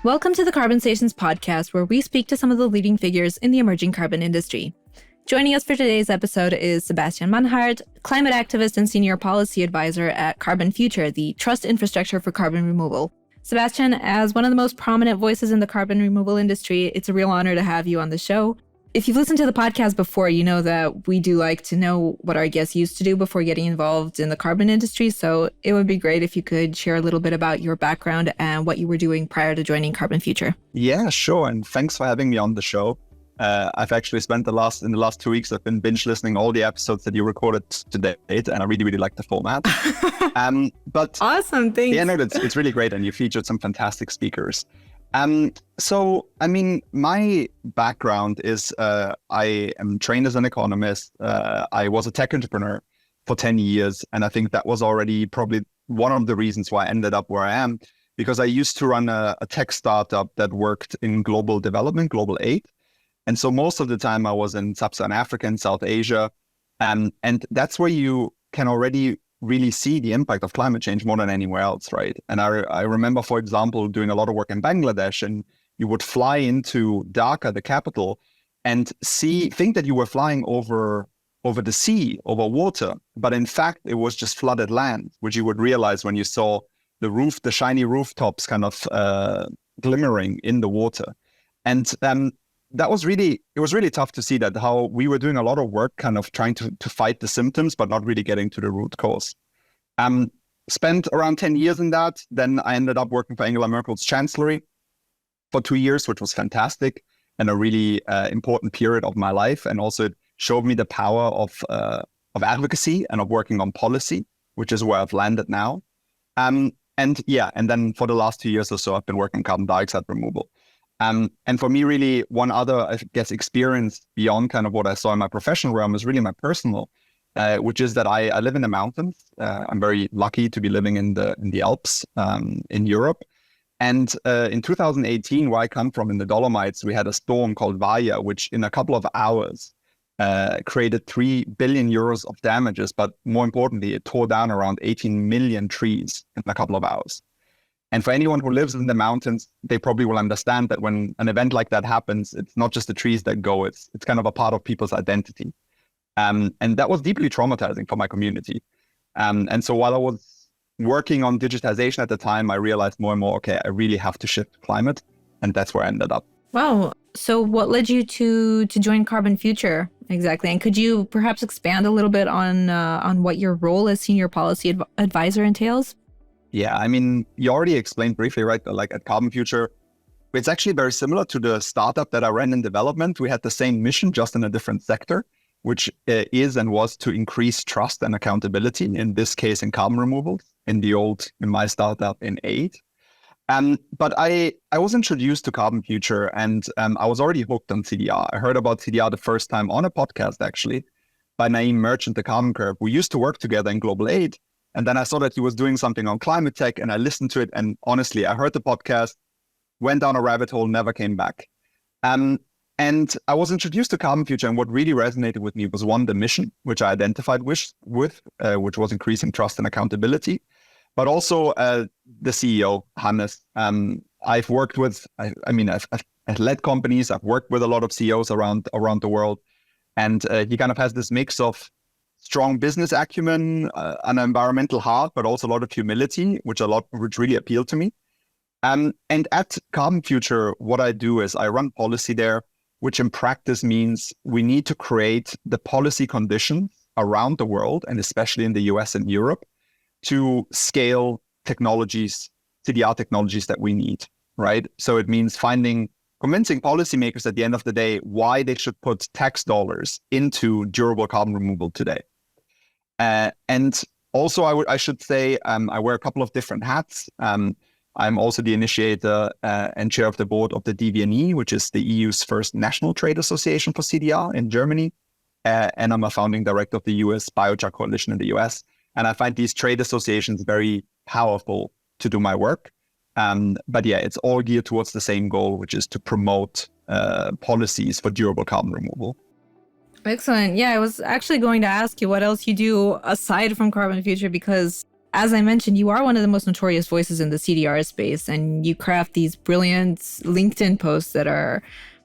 Welcome to the Carbonsations podcast, where we speak to some of the leading figures in the emerging carbon industry. Joining us for today's episode is Sebastian Manhart, climate activist and senior policy advisor at Carbonfuture, the trust infrastructure for carbon removal. Sebastian, as one of the most prominent voices in the carbon removal industry, it's a real honor to have you on the show. If you've listened to the podcast before, you know that we do like to know what our guests used to do before getting involved in the carbon industry. So it would be great if you could share a little bit about your background and what you were doing prior to joining Carbonfuture. Yeah, sure. And thanks for having me on the show. I've actually spent in the last 2 weeks, I've been binge listening all the episodes that you recorded to date, and I really, really like the format. But awesome, thanks. Yeah, no, it's really great, and you featured some fantastic speakers. My background is I am trained as an economist. I was a tech entrepreneur for 10 years, and I think that was already probably one of the reasons why I ended up where I am, because I used to run a tech startup that worked in global development, global aid. And so most of the time I was in Sub-Saharan Africa and South Asia. And that's where you can already really see the impact of climate change more than anywhere else, right? And I remember, for example, doing a lot of work in Bangladesh, and you would fly into Dhaka, the capital, and think that you were flying over the sea, over water. But in fact, it was just flooded land, which you would realize when you saw the shiny rooftops kind of glimmering in the water. And it was really tough to see that, how we were doing a lot of work kind of trying to fight the symptoms, but not really getting to the root cause. Spent around 10 years in that. Then I ended up working for Angela Merkel's chancellery for 2 years, which was fantastic and a really important period of my life. And also it showed me the power of advocacy and of working on policy, which is where I've landed now. And then for the last 2 years or so, I've been working on carbon dioxide removal. And for me, really, one other, I guess, experience beyond kind of what I saw in my professional realm is really my personal, which is that I live in the mountains. I'm very lucky to be living in the Alps in Europe. And in 2018, where I come from in the Dolomites, we had a storm called Vaya, which in a couple of hours created 3 billion euros of damages. But more importantly, it tore down around 18 million trees in a couple of hours. And for anyone who lives in the mountains, they probably will understand that when an event like that happens, it's not just the trees that go, it's kind of a part of people's identity. And that was deeply traumatizing for my community. And so while I was working on digitization at the time, I realized more and more, okay, I really have to shift climate. And that's where I ended up. Wow. So what led you to join Carbonfuture exactly? And could you perhaps expand a little bit on what your role as senior policy advisor entails? Yeah, I mean, you already explained briefly, right? Like at Carbonfuture, it's actually very similar to the startup that I ran in development. We had the same mission, just in a different sector, which is and was to increase trust and accountability, in this case in carbon removal, in my startup in aid. But I was introduced to Carbonfuture, and I was already hooked on CDR. I heard about CDR the first time on a podcast, actually, by Naeem Merchant, the Carbon Curve. We used to work together in global aid. And then I saw that he was doing something on climate tech, and I listened to it. And honestly, I heard the podcast, went down a rabbit hole, never came back. And I was introduced to Carbonfuture, and what really resonated with me was, one, the mission, which I identified with, which was increasing trust and accountability, but also the CEO, Hannes. I've worked with, I've led companies, I've worked with a lot of CEOs around the world, and he kind of has this mix of strong business acumen, an environmental heart, but also a lot of humility, which really appealed to me. And at Carbonfuture, what I do is I run policy there, which in practice means we need to create the policy conditions around the world, and especially in the US and Europe, to scale technologies, CDR technologies that we need, right? So it means convincing policymakers at the end of the day why they should put tax dollars into durable carbon removal today. And also, I should say, I wear a couple of different hats. I'm also the initiator and chair of the board of the DVNE, which is the EU's first national trade association for CDR in Germany. And I'm a founding director of the US Biochar Coalition in the US. And I find these trade associations very powerful to do my work. But yeah, it's all geared towards the same goal, which is to promote policies for durable carbon removal. Excellent. Yeah, I was actually going to ask you what else you do aside from Carbonfuture, because As I mentioned, you are one of the most notorious voices in the CDR space, and you craft these brilliant LinkedIn posts that are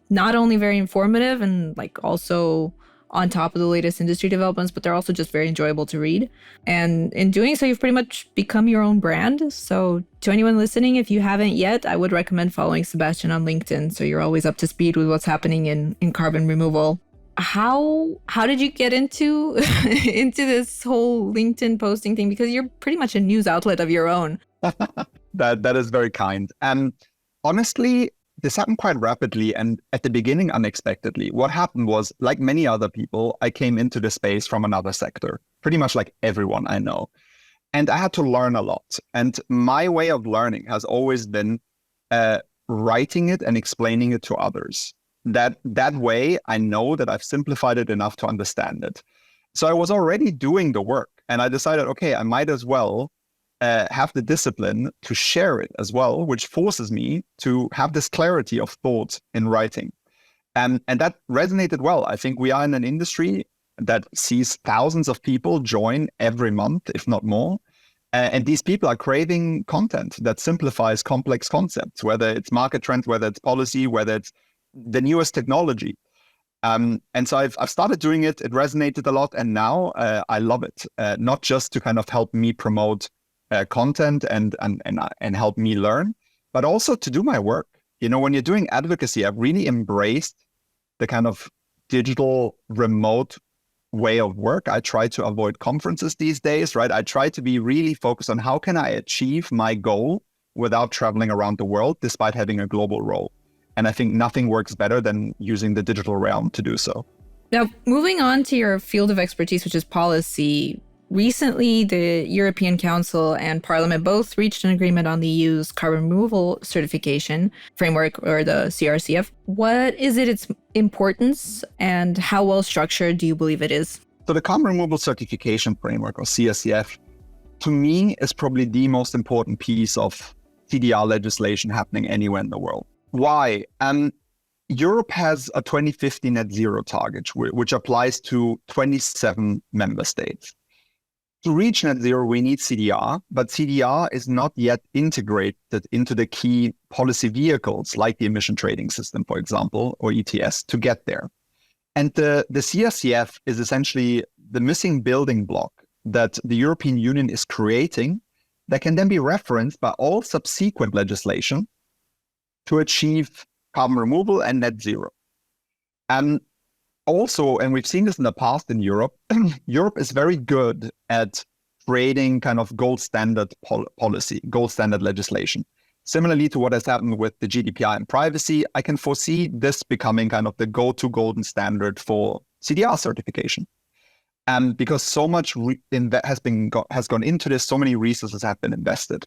not only very informative and like also on top of the latest industry developments, but they're also just very enjoyable to read. And in doing so, you've pretty much become your own brand. So to anyone listening, if you haven't yet, I would recommend following Sebastian on LinkedIn, so you're always up to speed with what's happening in carbon removal. How did you get into into this whole LinkedIn posting thing? Because you're pretty much a news outlet of your own. That is very kind. And honestly, this happened quite rapidly and at the beginning unexpectedly. What happened was, like many other people, I came into the space from another sector, pretty much like everyone I know. And I had to learn a lot. And my way of learning has always been writing it and explaining it to others. That way, I know that I've simplified it enough to understand it. So I was already doing the work, and I decided, okay, I might as well have the discipline to share it as well, which forces me to have this clarity of thought in writing. And that resonated well. I think we are in an industry that sees thousands of people join every month, if not more. And these people are craving content that simplifies complex concepts, whether it's market trends, whether it's policy, whether it's the newest technology. And so I've started doing it. It resonated a lot. And now I love it, not just to kind of help me promote content and help me learn, but also to do my work. You know, when you're doing advocacy, I've really embraced the kind of digital remote way of work. I try to avoid conferences these days, right? I try to be really focused on how can I achieve my goal without traveling around the world, despite having a global role. And I think nothing works better than using the digital realm to do so. Now, moving on to your field of expertise, which is policy. Recently, the European Council and Parliament both reached an agreement on the EU's carbon removal certification framework, or the CRCF. What is its importance, and how well structured do you believe it is? So the carbon removal certification framework, or CRCF, to me is probably the most important piece of CDR legislation happening anywhere in the world. Why? Europe has a 2050 net zero target, which applies to 27 member states. To reach net zero, we need CDR, but CDR is not yet integrated into the key policy vehicles like the emission trading system, for example, or ETS, to get there. And the CRCF is essentially the missing building block that the European Union is creating that can then be referenced by all subsequent legislation to achieve carbon removal and net zero. And also, and we've seen this in the past in Europe, Europe is very good at creating kind of gold standard policy, gold standard legislation. Similarly to what has happened with the GDPR and privacy, I can foresee this becoming kind of the go-to golden standard for CDR certification. Because so much has gone into this, so many resources have been invested.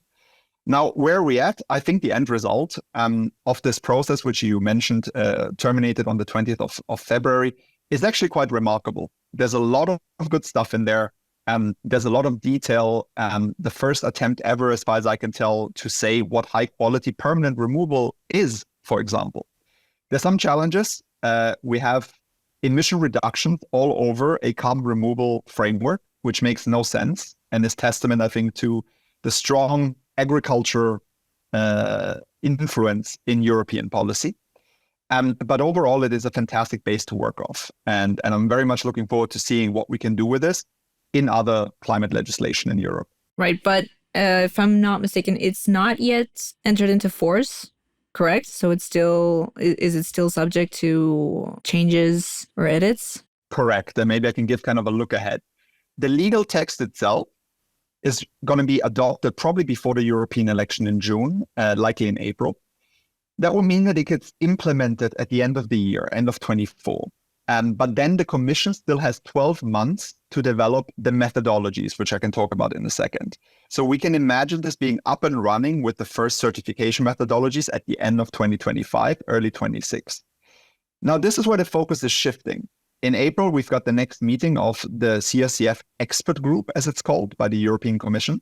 Now, where are we at? I think the end result of this process, which you mentioned, terminated on the 20th of February, is actually quite remarkable. There's a lot of good stuff in there. There's a lot of detail. The first attempt ever, as far as I can tell, to say what high quality permanent removal is, for example. There's some challenges. We have emission reductions all over a carbon removal framework, which makes no sense and is testament, I think, to the strong agriculture influence in European policy. But overall, it is a fantastic base to work off. And I'm very much looking forward to seeing what we can do with this in other climate legislation in Europe. Right. But if I'm not mistaken, it's not yet entered into force, correct? So is it still subject to changes or edits? Correct. And maybe I can give kind of a look ahead. The legal text itself is going to be adopted probably before the European election in June, likely in April. That will mean that it gets implemented at the end of the year, end of 24. But then the Commission still has 12 months to develop the methodologies, which I can talk about in a second. So we can imagine this being up and running with the first certification methodologies at the end of 2025, early 26. Now, this is where the focus is shifting. In April, we've got the next meeting of the CRCF expert group, as it's called, by the European Commission,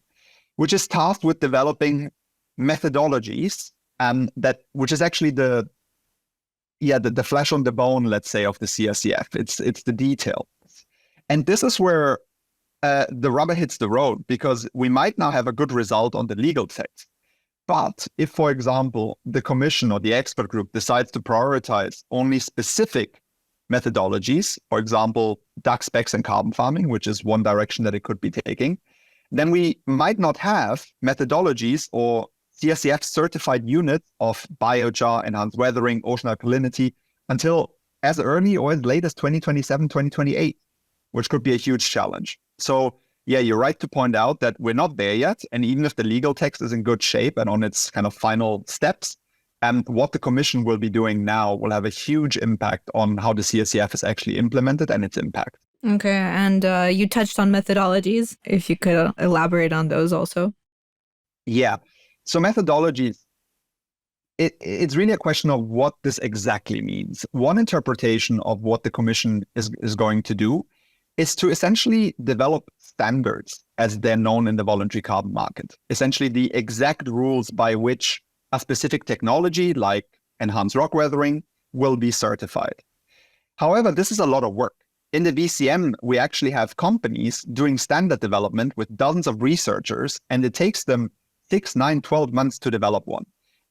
which is tasked with developing methodologies, which is actually the flesh on the bone, let's say, of the CRCF. It's the detail. And this is where the rubber hits the road, because we might now have a good result on the legal text. But if, for example, the commission or the expert group decides to prioritize only specific methodologies, for example, DAX, specs, and carbon farming, which is one direction that it could be taking, then we might not have methodologies or CRCF certified units of biochar, enhanced weathering, ocean alkalinity until as early or as late as 2027, 2028, which could be a huge challenge. So yeah, you're right to point out that we're not there yet. And even if the legal text is in good shape and on its kind of final steps, what the Commission will be doing now will have a huge impact on how the CRCF is actually implemented and its impact. Okay, and you touched on methodologies. If you could elaborate on those also. Yeah, so methodologies, it's really a question of what this exactly means. One interpretation of what the Commission is going to do is to essentially develop standards as they're known in the voluntary carbon market. Essentially the exact rules by which a specific technology like enhanced rock weathering will be certified. However, this is a lot of work. In the VCM, we actually have companies doing standard development with dozens of researchers, and it takes them 6, 9, 12 months to develop one.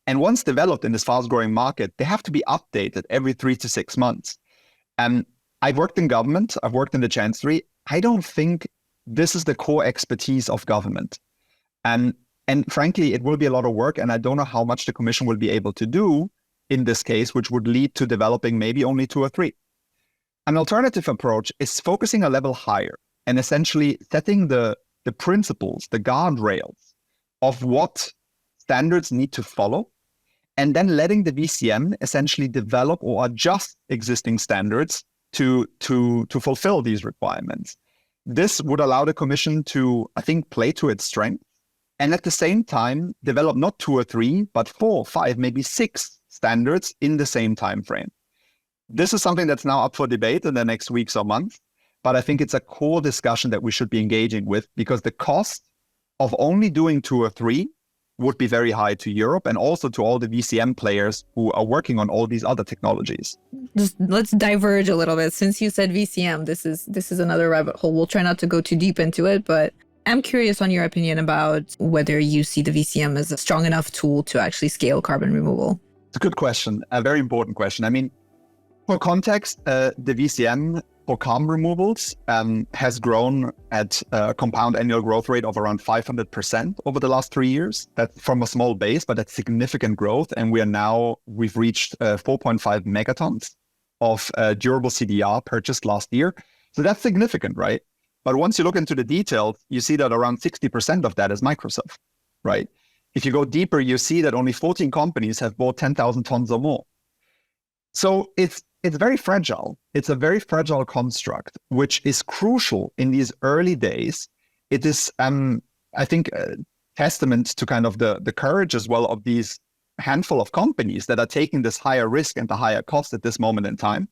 And once developed in this fast-growing market, they have to be updated every 3 to 6 months. And I've worked in government, I've worked in the Chancellery. I don't think this is the core expertise of government. And frankly, it will be a lot of work, and I don't know how much the Commission will be able to do in this case, which would lead to developing maybe only 2 or 3. An alternative approach is focusing a level higher and essentially setting the principles, the guardrails of what standards need to follow, and then letting the VCM essentially develop or adjust existing standards to fulfill these requirements. This would allow the Commission to, I think, play to its strength, and at the same time develop not 2 or 3, but 4, 5, maybe 6 standards in the same time frame. This is something that's now up for debate in the next weeks or months, but I think it's a core discussion that we should be engaging with, because the cost of only doing 2 or 3 would be very high to Europe and also to all the VCM players who are working on all these other technologies. Just let's diverge a little bit. Since you said VCM, this is another rabbit hole. We'll try not to go too deep into it, but I'm curious on your opinion about whether you see the VCM as a strong enough tool to actually scale carbon removal. It's a good question, a very important question. I mean, for context, the VCM for carbon removals has grown at a compound annual growth rate of around 500% over the last 3 years. That's from a small base, but that's significant growth. And we've reached 4.5 megatons of durable CDR purchased last year. So that's significant, right? But once you look into the details, you see that around 60% of that is Microsoft, right? If you go deeper, you see that only 14 companies have bought 10,000 tons or more. So it's very fragile. It's a very fragile construct, which is crucial in these early days. It is, I think, a testament to kind of the courage as well of these handful of companies that are taking this higher risk and the higher cost at this moment in time.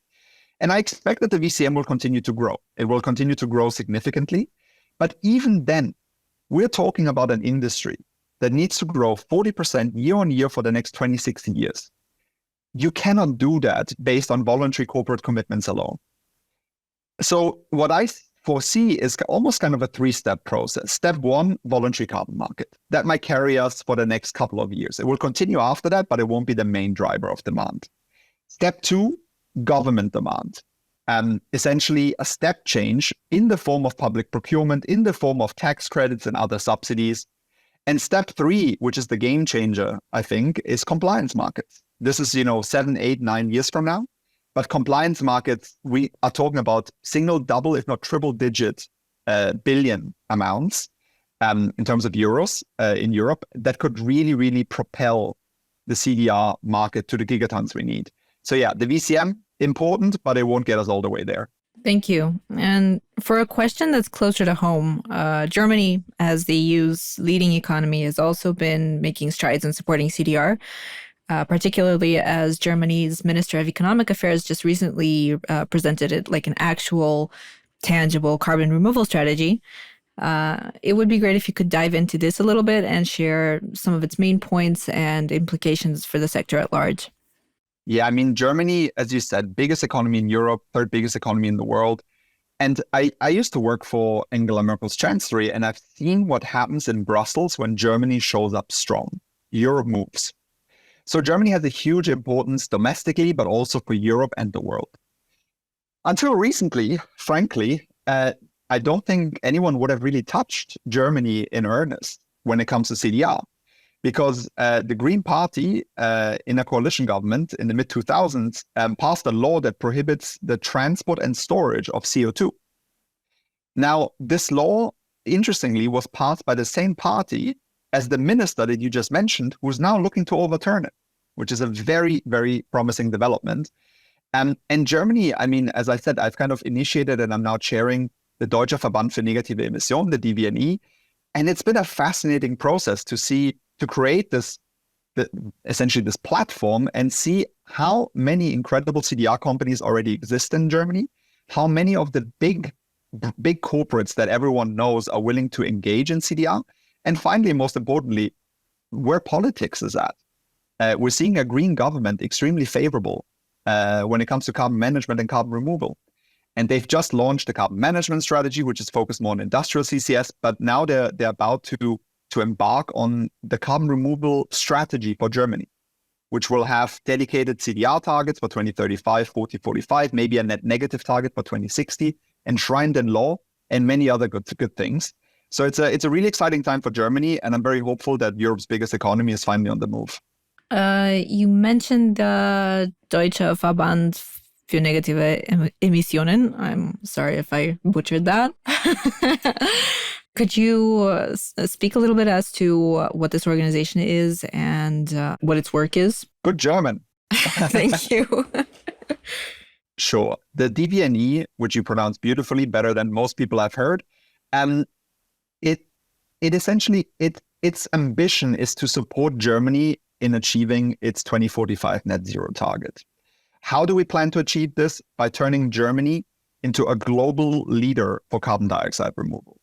And I expect that the VCM will continue to grow. It will continue to grow significantly. But even then, we're talking about an industry that needs to grow 40% year on year for the next 26 years. You cannot do that based on voluntary corporate commitments alone. So what I foresee is almost kind of a 3-step process. Step 1, voluntary carbon market. That might carry us for the next couple of years. It will continue after that, but it won't be the main driver of demand. Step 2, government demand. Essentially a step change in the form of public procurement, in the form of tax credits and other subsidies. And step 3, which is the game changer, I think, is compliance markets. This is, 7, 8, 9 years from now. But compliance markets, we are talking about single, double, if not triple digit billion amounts in terms of euros in Europe that could really, really propel the CDR market to the gigatons we need. So yeah, the VCM, important, but it won't get us all the way there. Thank you. And for a question that's closer to home, Germany, as the EU's leading economy, has also been making strides in supporting CDR. Particularly as Germany's Minister of Economic Affairs just recently presented it like an actual, tangible carbon removal strategy. It would be great if you could dive into this a little bit and share some of its main points and implications for the sector at large. Yeah, I mean, Germany, as you said, biggest economy in Europe, 3rd biggest economy in the world. And I used to work for Angela Merkel's chancellery, and I've seen what happens in Brussels when Germany shows up strong. Europe moves. So Germany has a huge importance domestically, but also for Europe and the world. Until recently, frankly, I don't think anyone would have really touched Germany in earnest when it comes to CDR. Because the Green Party in a coalition government in the mid-2000s passed a law that prohibits the transport and storage of CO2. Now, this law, interestingly, was passed by the same party as the minister that you just mentioned, who's now looking to overturn it, which is a very, very promising development. And Germany, I mean, as I said, I've kind of initiated and I'm now chairing the Deutscher Verband für negative Emissionen, the DVNE. And it's been a fascinating process to create essentially this platform and see how many incredible CDR companies already exist in Germany, how many of the big corporates that everyone knows are willing to engage in CDR, and finally, most importantly, where politics is at. We're seeing a green government extremely favorable when it comes to carbon management and carbon removal. And they've just launched the carbon management strategy, which is focused more on industrial CCS, but now they're about to embark on the carbon removal strategy for Germany, which will have dedicated CDR targets for 2035, 40, 45, maybe a net negative target for 2060, enshrined in law, and many other good things. So it's a really exciting time for Germany, and I'm very hopeful that Europe's biggest economy is finally on the move. You mentioned the Deutscher Verband für negative Emissionen. I'm sorry if I butchered that. Could you speak a little bit as to what this organization is and what its work is? Good German. Thank you. Sure. The DVNE, which you pronounce beautifully, better than most people I've heard, its ambition is to support Germany in achieving its 2045 net zero target. How do we plan to achieve this? By turning Germany into a global leader for carbon dioxide removal.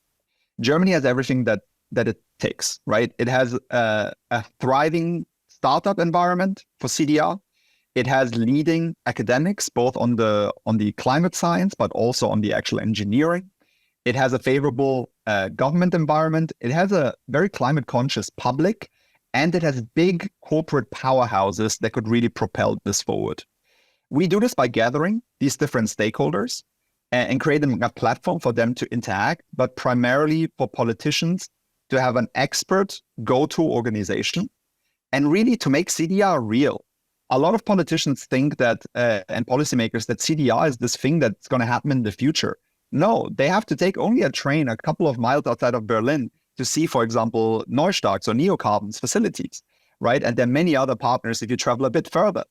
Germany has everything that it takes, right? It has a thriving startup environment for CDR. It has leading academics, both on the climate science, but also on the actual engineering. It has a favorable government environment. It has a very climate conscious public, and it has big corporate powerhouses that could really propel this forward. We do this by gathering these different stakeholders and creating a platform for them to interact, but primarily for politicians to have an expert go-to organization and really to make CDR real. A lot of politicians think that, and policymakers, that CDR is this thing that's going to happen in the future. No, they have to take only a train a couple of miles outside of Berlin to see, for example, Neustark's or Neocarbon's facilities, right? And there are many other partners if you travel a bit further.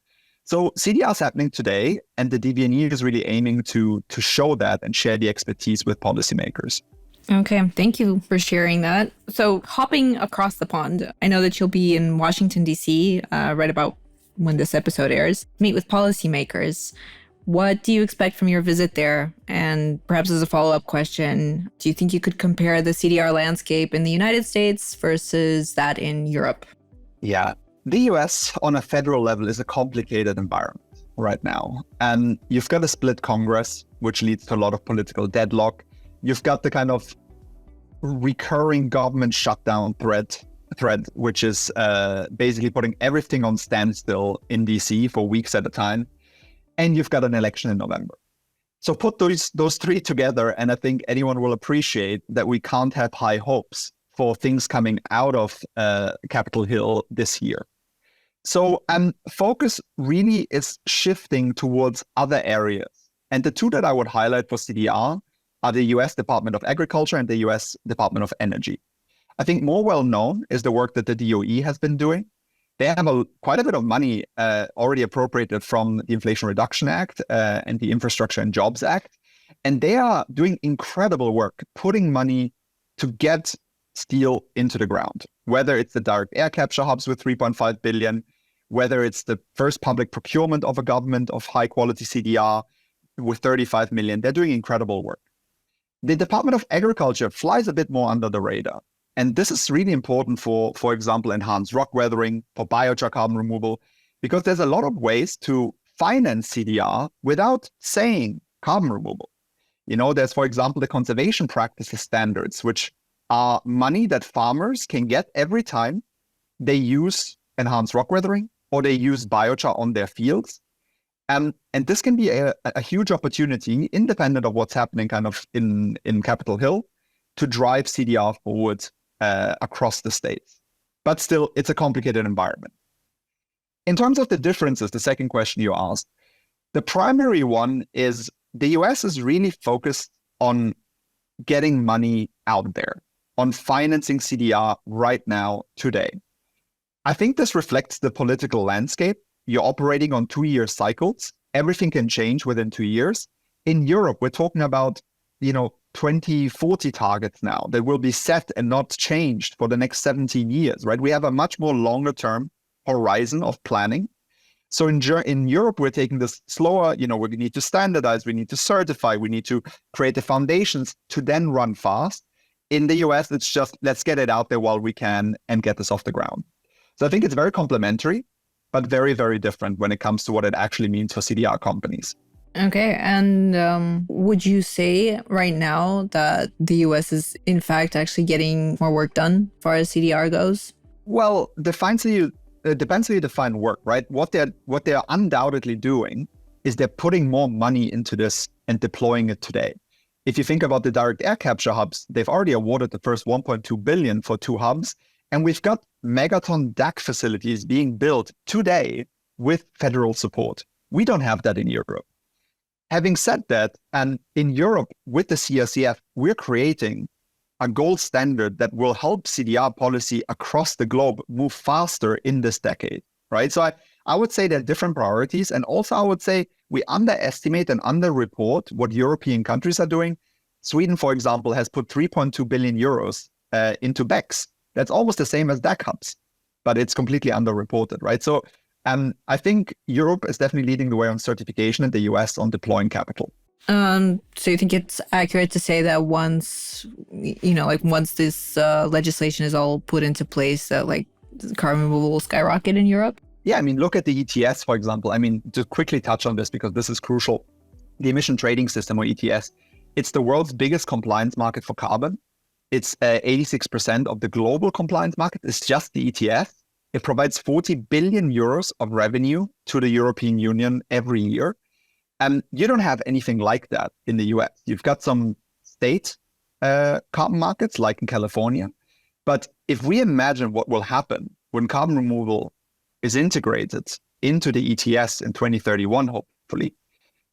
So CDR is happening today, and the DVNE is really aiming to show that and share the expertise with policymakers. Okay, thank you for sharing that. So hopping across the pond, I know that you'll be in Washington, D.C. Right about when this episode airs, meet with policymakers. What do you expect from your visit there? And perhaps as a follow-up question, do you think you could compare the CDR landscape in the United States versus that in Europe? Yeah. The US on a federal level is a complicated environment right now. And you've got a split Congress, which leads to a lot of political deadlock. You've got the kind of recurring government shutdown threat, which is basically putting everything on standstill in DC for weeks at a time. And you've got an election in November. So put those three together, and I think anyone will appreciate that we can't have high hopes for things coming out of Capitol Hill this year. So focus really is shifting towards other areas. And the two that I would highlight for CDR are the US Department of Agriculture and the US Department of Energy. I think more well known is the work that the DOE has been doing. They have quite a bit of money already appropriated from the Inflation Reduction Act and the Infrastructure and Jobs Act. And they are doing incredible work, putting money to get steel into the ground, whether it's the direct air capture hubs with 3.5 billion, whether it's the first public procurement of a government of high quality CDR with 35 million. They're doing incredible work. The Department of Agriculture flies a bit more under the radar. And this is really important for example, enhanced rock weathering, for biochar carbon removal, because there's a lot of ways to finance CDR without saying carbon removal. There's, for example, the conservation practices standards, which are money that farmers can get every time they use enhanced rock weathering or they use biochar on their fields. And this can be a huge opportunity, independent of what's happening kind of in Capitol Hill, to drive CDR forward across the states. But still, it's a complicated environment. In terms of the differences, the second question you asked, the primary one is the US is really focused on getting money out there, on financing CDR right now, today. I think this reflects the political landscape. You're operating on 2-year cycles. Everything can change within 2 years. In Europe, we're talking about, 2040 targets now that will be set and not changed for the next 17 years, right? We have a much more longer term horizon of planning. So in Europe, we're taking this slower, we need to standardize, we need to certify, we need to create the foundations to then run fast. In the US, it's just, let's get it out there while we can and get this off the ground. So I think it's very complementary, but very, very different when it comes to what it actually means for CDR companies. Okay. And would you say right now that the US is in fact actually getting more work done as far as CDR goes? Well, it depends how you define work, right? What they're undoubtedly doing is they're putting more money into this and deploying it today. If you think about the direct air capture hubs, they've already awarded the first 1.2 billion for 2 hubs. And we've got megaton DAC facilities being built today with federal support. We don't have that in Europe. Having said that, and in Europe with the CRCF, we're creating a gold standard that will help CDR policy across the globe move faster in this decade, right? So I would say there are different priorities. And also I would say we underestimate and underreport what European countries are doing. Sweden, for example, has put 3.2 billion euros into BECCS. That's almost the same as DAC hubs, but it's completely underreported, right? So I think Europe is definitely leading the way on certification and the US on deploying capital. So you think it's accurate to say that once this legislation is all put into place, that carbon removal will skyrocket in Europe? Yeah, look at the ETS, for example. To quickly touch on this because this is crucial. The emission trading system, or ETS, it's the world's biggest compliance market for carbon. It's 86% of the global compliance market. It's just the ETS. It provides 40 billion euros of revenue to the European Union every year. And you don't have anything like that in the US. You've got some state carbon markets, like in California. But if we imagine what will happen when carbon removal is integrated into the ETS in 2031, hopefully,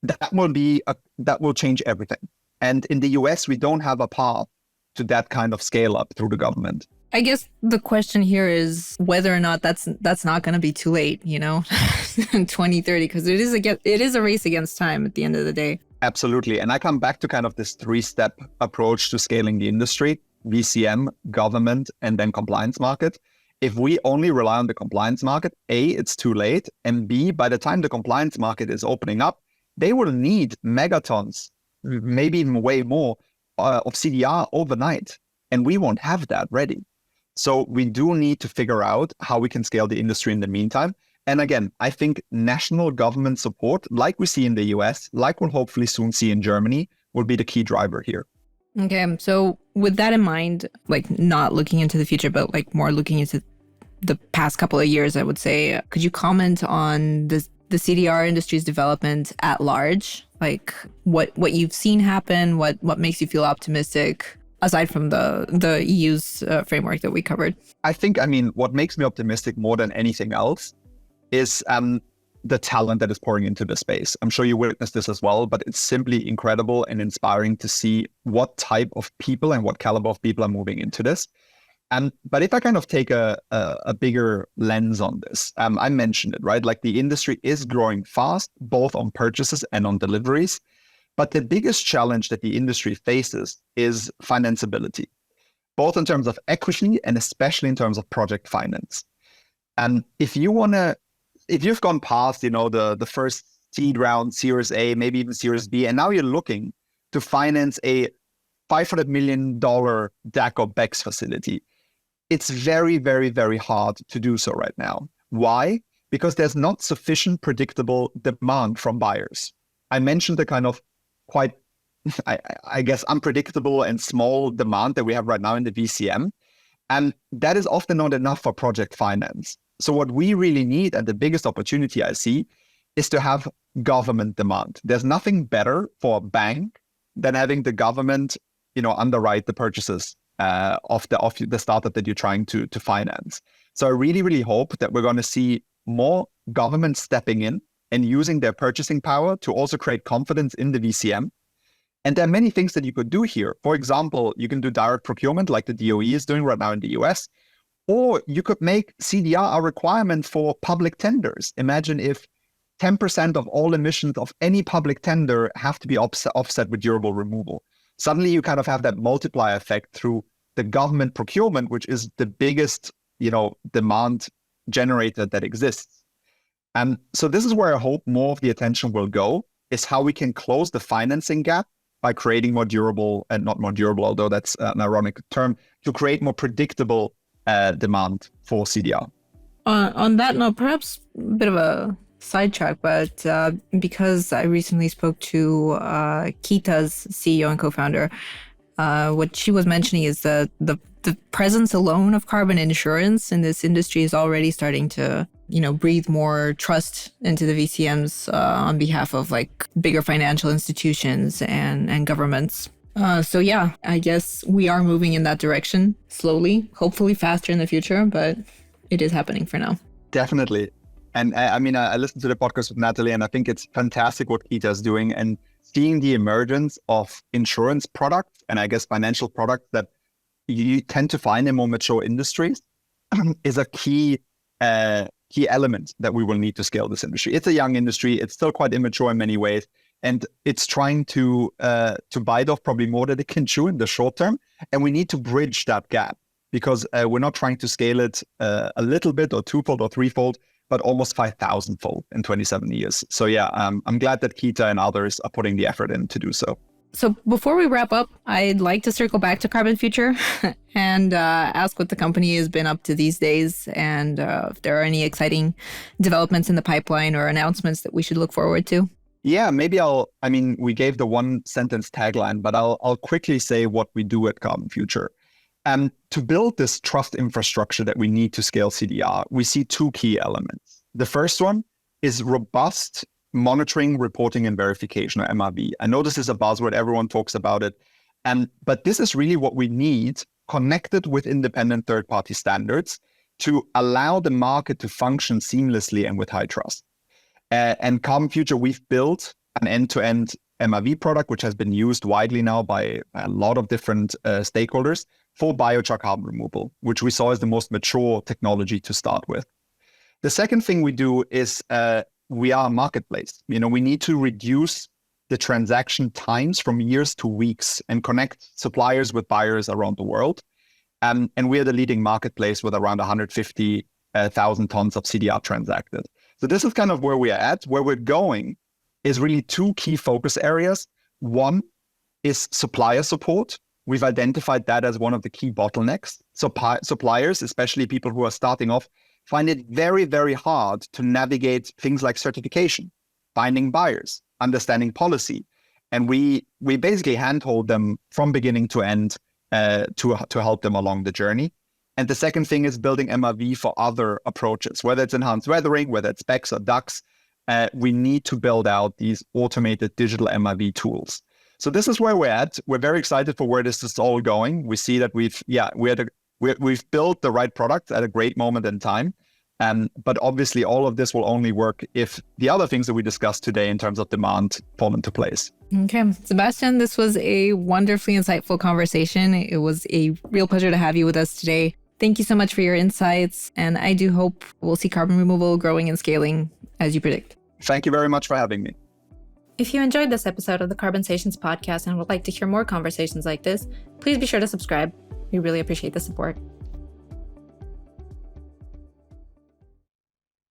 that will change everything. And in the US, we don't have a path to that kind of scale up through the government. I guess the question here is whether or not that's not going to be too late, in 2030, because it is a race against time at the end of the day. Absolutely. And I come back to kind of this 3-step approach to scaling the industry: VCM, government, and then compliance market. If we only rely on the compliance market, A, it's too late. And B, by the time the compliance market is opening up, they will need megatons, maybe even way more, of CDR overnight. And we won't have that ready. So we do need to figure out how we can scale the industry in the meantime. And again, I think national government support, like we see in the US, like we'll hopefully soon see in Germany, will be the key driver here. Okay, so with that in mind, not looking into the future, but more looking into the past couple of years, I would say, could you comment on the CDR industry's development at large? What you've seen happen, what makes you feel optimistic, aside from the EU's framework that we covered? I think, what makes me optimistic more than anything else is the talent that is pouring into the space. I'm sure you witnessed this as well, but it's simply incredible and inspiring to see what type of people and what caliber of people are moving into this. But if I kind of take a bigger lens on this, I mentioned it, right? The industry is growing fast, both on purchases and on deliveries. But the biggest challenge that the industry faces is financeability, both in terms of equity and especially in terms of project finance. And if you've gone past, the first seed round, Series A, maybe even Series B, and now you're looking to finance a $500 million DAC or BECCS facility, it's very, very, very hard to do so right now. Why? Because there's not sufficient predictable demand from buyers. I mentioned the kind of quite I guess, unpredictable and small demand that we have right now in the VCM. And that is often not enough for project finance. So what we really need, and the biggest opportunity I see, is to have government demand. There's nothing better for a bank than having the government, underwrite the purchases of the startup that you're trying to finance. So I really, really hope that we're going to see more government stepping in and using their purchasing power to also create confidence in the VCM. And there are many things that you could do here. For example, you can do direct procurement like the DOE is doing right now in the US, or you could make CDR a requirement for public tenders. Imagine if 10% of all emissions of any public tender have to be offset with durable removal. Suddenly you kind of have that multiplier effect through the government procurement, which is the biggest, demand generator that exists. And so this is where I hope more of the attention will go, is how we can close the financing gap by creating more durable, and not more durable, although that's an ironic term, to create more predictable demand for CDR. On that note, perhaps a bit of a sidetrack, but because I recently spoke to Kita's CEO and co-founder, what she was mentioning is that the presence alone of carbon insurance in this industry is already starting to, breathe more trust into the VCMs on behalf of like bigger financial institutions and governments. So yeah, I guess we are moving in that direction slowly, hopefully faster in the future, but it is happening for now. Definitely. And I listened to the podcast with Natalie, and I think it's fantastic what Kita is doing, and seeing the emergence of insurance products and I guess financial products that you tend to find in more mature industries is a key element that we will need to scale this industry. It's a young industry. It's still quite immature in many ways, and it's trying to bite off probably more than it can chew in the short term. And we need to bridge that gap, because we're not trying to scale it a little bit or twofold or threefold, but almost 5,000-fold in 27 years. So yeah, I'm glad that Kita and others are putting the effort in to do so. So before we wrap up, I'd like to circle back to Carbonfuture and ask what the company has been up to these days, and if there are any exciting developments in the pipeline or announcements that we should look forward to. Yeah, maybe we gave the one sentence tagline, but I'll quickly say what we do at Carbonfuture. To build this trust infrastructure that we need to scale CDR, we see two key elements. The first one is robust monitoring, reporting, and verification, or MRV. I know this is a buzzword, everyone talks about it, but this is really what we need, connected with independent third-party standards, to allow the market to function seamlessly and with high trust. And Carbonfuture, we've built an end-to-end MRV product, which has been used widely now by a lot of different stakeholders for biochar carbon removal, which we saw as the most mature technology to start with. The second thing we do is we are a marketplace. We need to reduce the transaction times from years to weeks and connect suppliers with buyers around the world. And we're the leading marketplace with around 150,000 tons of CDR transacted. So this is kind of where we are at. Where we're going is really two key focus areas. One is supplier support. We've identified that as one of the key bottlenecks. So suppliers, especially people who are starting off, find it very, very hard to navigate things like certification, finding buyers, understanding policy. And we basically handhold them from beginning to end to help them along the journey. And the second thing is building MRV for other approaches, whether it's enhanced weathering, whether it's BECCS or DUCs. We need to build out these automated digital MRV tools. So this is where we're at. We're very excited for where this is all going. We see that we've built the right product at a great moment in time. But obviously, all of this will only work if the other things that we discussed today in terms of demand fall into place. Okay. Sebastian, this was a wonderfully insightful conversation. It was a real pleasure to have you with us today. Thank you so much for your insights. And I do hope we'll see carbon removal growing and scaling as you predict. Thank you very much for having me. If you enjoyed this episode of the Carbonsations podcast and would like to hear more conversations like this, please be sure to subscribe. We really appreciate the support.